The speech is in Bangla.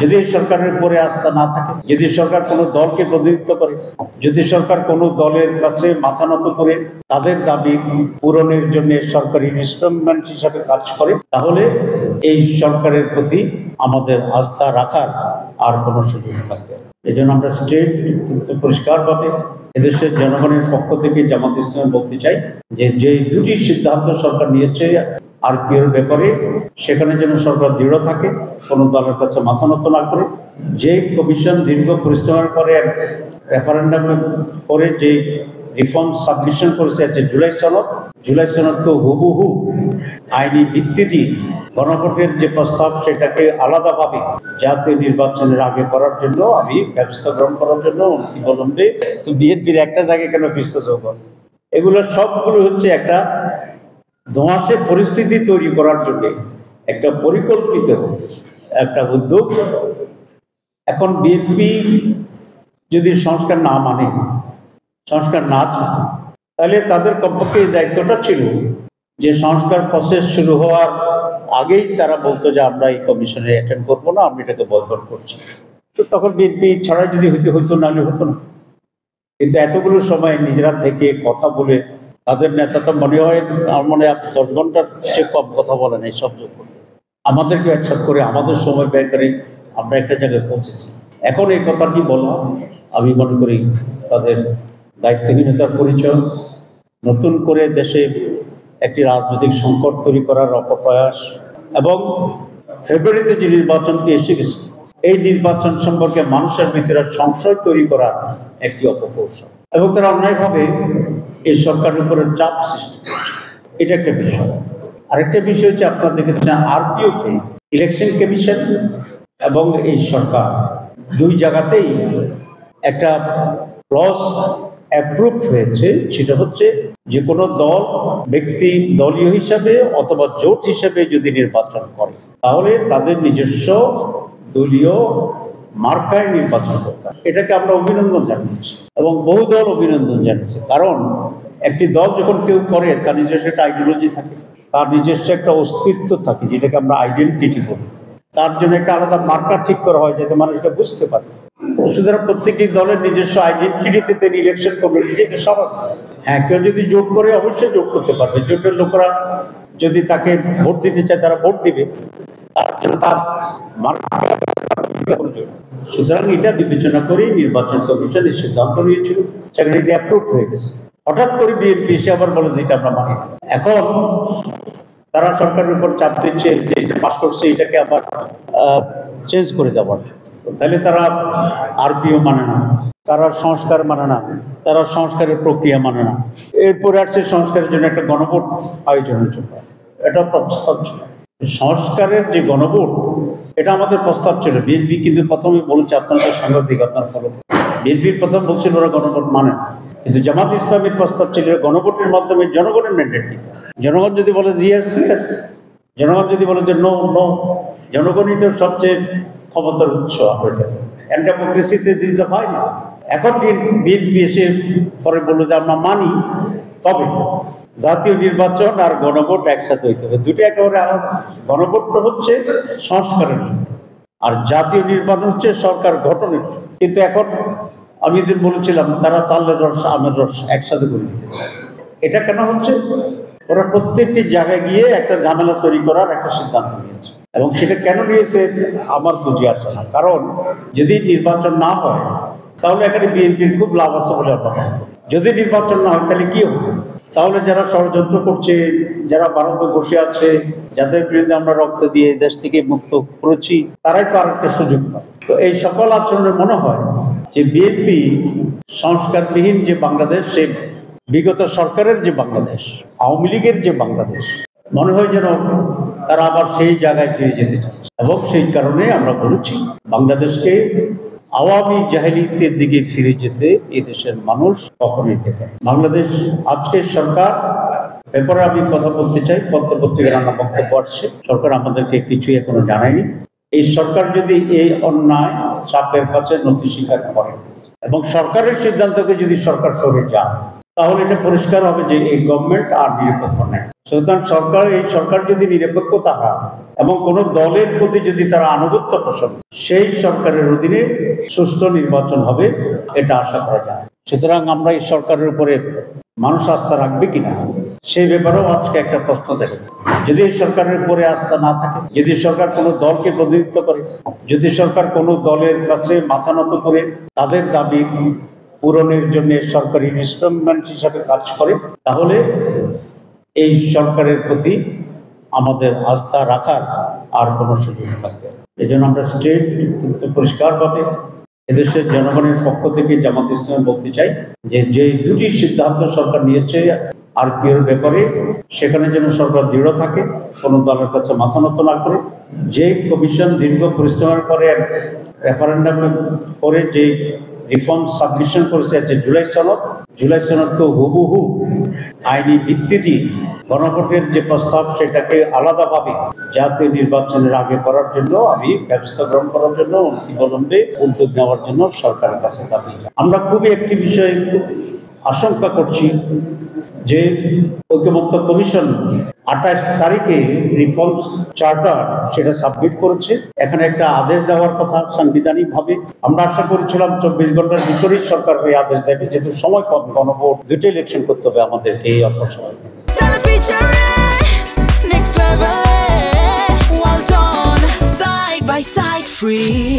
যদি সরকারের উপরে আস্থা না থাকে, যদি সরকার কোনো দলকে প্রতিনিধিত্ব করে, যদি সরকার কোনো দলের কাছে মাথা নত করে তাদের দাবি পূরণের জন্য সরকারি ইনস্ট্রুমেন্ট হিসাবে কাজ করে, তাহলে এই সরকারের প্রতি আমাদের আস্থা রাখার আর কোনো সুযোগ থাকবে না। এই জন্য আমরা স্টেট পরিষ্কারভাবে এদেশের জনগণের পক্ষ থেকে জামাত ইসলামী বলতে চাই যে দুটি সিদ্ধান্ত সরকার নিয়েছে আরপিওর ব্যাপারে, সেখানে যেন সরকার দৃঢ় থাকে, কোনো দলের কাছে মাথা নত না করে। যে কমিশন দীর্ঘ পরিশ্রমের পরে রেফারেন্ডাম করে যে রিফর্ম সাবমিশন করেছে যে জুলাই সনদকে হুবহু আইনি ভিত্তি দিয়ে গণভোটের যে প্রস্তাব সেটাকে আলাদাভাবে জাতীয় নির্বাচনের আগে করার জন্য আমি ব্যবস্থা গ্রহণ করার জন্য অনতিবিলম্বে বিএনপির একটা জায়গায় কেন বিশ্বাস করে, এগুলো সবগুলো হচ্ছে একটা ধোঁয়াশে পরিস্থিতি তৈরি করার জন্য একটা পরিকল্পিত একটা উদ্যোগ। এখন বিএনপি যদি সংস্কার না মানে, সংস্কার না চায়, তাহলে তাদের কমপক্ষে এই দায়িত্বটা ছিল যে সংস্কার প্রসেস শুরু হওয়ার আগেই তারা বলতো যে আমরা এই কমিশনে অ্যাটেন্ড করবো না, আমি এটাকে বয়কট করছি। তো তখন বিএনপি ছাড়াই যদি হতো নাহলে হতো না। কিন্তু এতগুলো সময় নিজেরা থেকে কথা বলে তাদের নেতা তো মনে হয় আমার মনে হয় 10 ঘন্টার সে কম কথা বলেন এই সব যোগ করতে, আমাদেরকে একসাথে করে আমাদের সময় ব্যয় করে আমরা একটা জায়গায় পৌঁছেছি। এখন এই কথাটি বলা আমি মনে করি তাদের দায়িত্বহীনতার পরিচয়, নতুন করে দেশে একটি রাজনৈতিক সংকট তৈরি করার অপপ্রয়াস, এবং ফেব্রুয়ারিতে যে নির্বাচনটি এসে গেছে এই নির্বাচন সম্পর্কে মানুষের ভিতরে সংশয় তৈরি করার একটি অপকৌশল, এবং তারা অন্যায়ভাবে এই সরকারের উপরে চাপ সৃষ্টি করছে। এটা একটা বিষয়। আরেকটা বিষয় হচ্ছে আপনারা দেখেছেন আরপিওতে ইলেকশন কমিশন এবং এই সরকার দুই জায়গাতেই একটা ক্লজ অ্যাপ্রুভ হয়েছে, সেটা হচ্ছে যে কোনো দল ব্যক্তি দলীয় হিসাবে অথবা জোট হিসাবে যদি নির্বাচন করে তাহলে তাদের নিজস্ব দলীয় মার্কায় নির্বাচন করতে হবে। এটাকে আমরা অভিনন্দন জানিয়েছি এবং বহু দল অভিনন্দন জানিয়েছে। কারণ একটি দল যখন কেউ করে তার নিজস্ব একটা আইডিওলজি থাকে, তার নিজস্ব একটা অস্তিত্ব থাকে, যেটাকে আমরা আইডেন্টিটি বলি। তার জন্য একটা আলাদা মার্কার ঠিক করা হয় যাতে মানুষ এটা বুঝতে পারে। সুতরাং প্রত্যেকটি দলের নিজস্ব আইডেন্টিটিতে তিনি ইলেকশন করবেন নিজেকে সবার। হ্যাঁ, কেউ যদি জোট করে অবশ্যই জোট করতে পারবে, জোটের লোকেরা যদি তাকে ভোট দিতে চায় তারা ভোট দিবে, তার সুতরাং এটা বিবেচনা করে নির্বাচন কমিশন এই সিদ্ধান্ত নিয়েছিল, সেখানে এটি অ্যাপ্রুভ হয়ে গেছে। হঠাৎ করে বিএনপি এসে আবার বলে যে এটা আমরা মানি না। এখন তারা সরকারের উপর চাপ দিচ্ছে যে এটা পাস করছে এটাকে আবার চেঞ্জ করে দেওয়ার। তাহলে তারা আরপিও মানে না, তারা সংস্কার মানে না, তারা সংস্কারের প্রক্রিয়া মানে না। এরপরে আসছে সংস্কারের জন্য একটা গণভোট আয়োজনের জন্য, এটা প্রস্তাব ছিল। সংস্কারের যে গণভোট এটা আমাদের প্রস্তাব ছিল। বিএনপি কিন্তু প্রথমে বলেছে আপনাদের সাংবাদিক আপনার ফলো, বিএনপি প্রথম বলছিল ওরা গণভোট মানে না, কিন্তু জামাত ইসলামের প্রস্তাব ছিল গণভোটের মাধ্যমে জনগণের ম্যান্ডেট দিতে। জনগণ যদি বলে ইয়েস ইয়েস, জনগণ যদি বলে যে নো নো, জনগণই তো সবচেয়ে ক্ষমতার উৎস। ডেমোক্রেসিতে দিতে হয় না। এখন বিএনপি এসে পরে বললো যে আমরা মানি, তবে জাতীয় নির্বাচন আর গণভোট একসাথে হইতে হবে, দুটো একেবারে আলাদা। গণভোটটা হচ্ছে সংস্কারের আর জাতীয় নির্বাচন হচ্ছে সরকার গঠনের। কিন্তু এখন আমি যে বলেছিলাম তারা তালের রস আমের রস একসাথে করে দিতে। এটা কেন হচ্ছে? ওরা প্রত্যেকটি জায়গায় গিয়ে একটা ঝামেলা তৈরি করার একটা সিদ্ধান্ত নিয়েছে, এবং সেটা কেন নিয়েছে আমার বুঝে আসে না। কারণ যদি নির্বাচন না হয় তাহলে এখানে বিএনপির খুব লাভ আছে বলে আপনার, যদি নির্বাচন না হয় তাহলে কি হবে? তাহলে যারা ষড়যন্ত্র করছে, যারা ভারতে বসে আছে, যাদের বিরুদ্ধে আমরা রক্ত দিয়ে দেশ থেকে মুক্ত করেছি, তারাই তো আরেকটা সুযোগ পায়। তো এই সকল আচরণে মনে হয় যে বিএনপি সংস্কারবিহীন যে বাংলাদেশ, সে বিগত সরকারের যে বাংলাদেশ, আওয়ামী লীগের যে বাংলাদেশ, মনে হয় যেন তারা আবার সেই জায়গায় ফিরে যেতে চাচ্ছে। এবং সেই কারণে আমরা বলেছি বাংলাদেশকে আওয়ামী জাহেলিয়াতের দিকে ফিরে যেতে এদেশের মানুষ কখনোই দেবে না। বাংলাদেশ আজকের সরকার ব্যাপারে আমি কথা বলতে চাই, পত্রপত্রিকার নানা বক্তব্য আসছে, সরকার আমাদেরকে কিছুই এখনো জানায়নি। এই সরকার যদি এই অন্যায় চাপের কাছে নথি স্বীকার করে এবং সরকারের সিদ্ধান্তকে যদি সরকার সরে যায়, তাহলে এটা পরিষ্কার হবে যে এই গভর্নমেন্ট আর নিরপেক্ষ নেই। সুতরাং এই সরকার যদি নিরপেক্ষতা হয় এবং কোন দলের প্রতি যদি তারা আনুগত্য পোষণ সেই সরকারের অধীনে সুষ্ঠু নির্বাচন হবে, এটা আশা করা যায়। সুতরাং আমরা এই সরকারের উপরে মানুষ আস্থা রাখবে কিনা সেই ব্যাপারেও আজকে একটা প্রশ্ন দেখে। যদি এই সরকারের উপরে আস্থা না থাকে, যদি সরকার কোনো দলকে প্রতিনিধিত্ব করে, যদি সরকার কোনো দলের কাছে মাথা নত করে তাদের দাবি পূরণের জন্য সরকারি ইনস্ট্রুমেন্ট হিসাবে কাজ করে, তাহলে এই সরকারের প্রতি আমাদের আস্থা রাখার আর কোনো সুযোগ থাকবে। এই জন্য আমরা স্টেট পরিষ্কারভাবে এদেশের জনগণের পক্ষ থেকে জামাত ইসলাম বলতে চাই যে দুটি সিদ্ধান্ত সরকার নিয়েছে আরপিওর ব্যাপারে, সেখানে যেন সরকার দৃঢ় থাকে, কোনো দলের কাছে মাথা নত না করে। যে কমিশন দীর্ঘ পরিশ্রমের পরে রেফারেন্ডাম করে যে রিফর্ম সাবমিশন করেছে, যে জুলাই সনদ তো হুবহু আইনি ভিত্তি দিয়ে গণভোটের যে প্রস্তাব সেটাকে আলাদাভাবে জাতীয় নির্বাচনের আগে করার জন্য আমি ব্যবস্থা গ্রহণ করার জন্য অনতিবিলম্বে উদ্যোগ নেওয়ার জন্য সরকারের কাছে দাবি। আমরা খুবই একটি বিষয় আশঙ্কা করছি যে ঐকমত্য কমিশন 28 তারিখে রিফর্মস চার্টার সেটা সাবমিট করেছে। এখানে একটা আদেশ দেওয়ার কথা সাংবিধানিক ভাবে। আমরা আশা করেছিলাম 24 ঘন্টার ভিতরেই সরকার এই আদেশ দেবে, যেহেতু সময় কম, গণভোট দুটো ইলেকশন করতে হবে আমাদেরকে এই অপসময়। Well done, side by side, free.